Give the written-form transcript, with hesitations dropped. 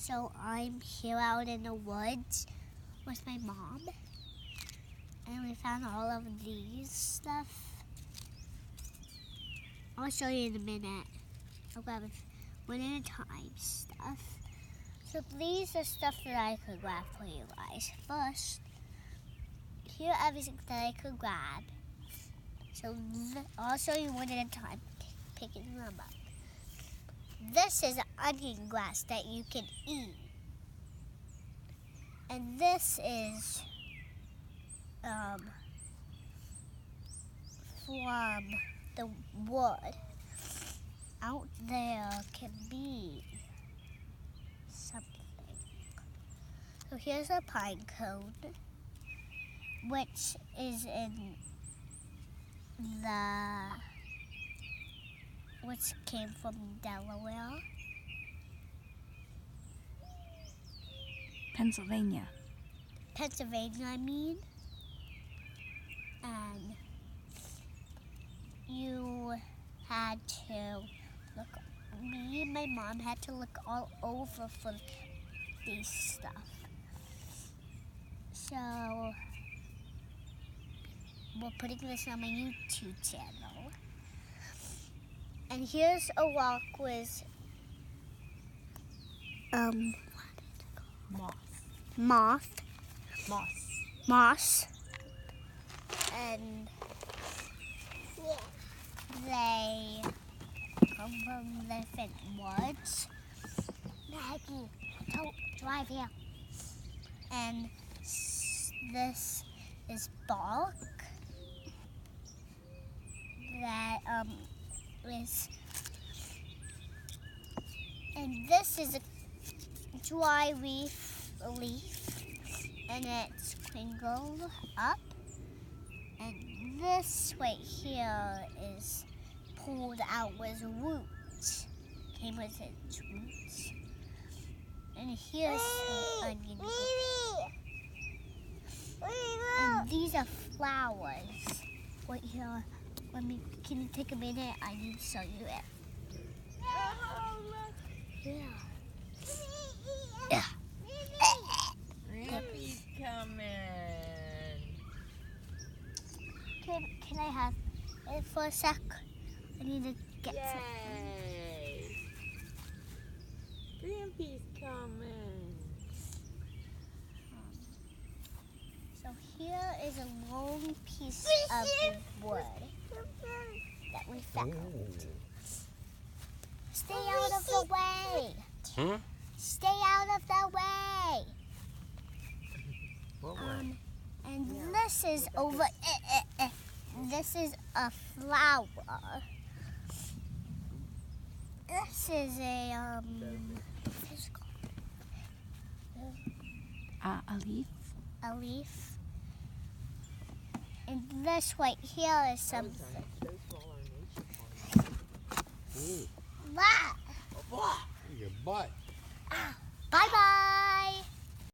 So I'm here out in the woods with my mom, and we found all of these stuff. I'll show you in a minute. I'll grab it one at a time stuff. So these are stuff that I could grab for you guys. First, here are everything that I could grab. So I'll show you one at a time, picking them up. This is onion grass that you can eat. And this is from the wood. Out there can be something. So here's a pine cone, which is which came from Delaware. Pennsylvania, I mean. And you had to look, me and my mom had to look all over for these stuff. So we're putting this on my YouTube channel. And here's a rock with moss. And they come from different woods. Maggie, don't drive here. And this is bark that is, and this is a dry leaf, and it's crinkled up. And this right here is pulled out with roots. Came with its roots. And here's some onion. And these are flowers. Right here. Can you take a minute? I need to show you it. Yeah. Grandpa's coming. Can I have it for a sec? I need to get Yay! Grandpa's coming. So here is a long piece of wood that we found. Stay out of the way. Hmm? Stay out of the way. What way? And this is over. This is a flower. This is a what's it called? a leaf. A leaf. And this right here is something. Ooh, What? your butt. Ow.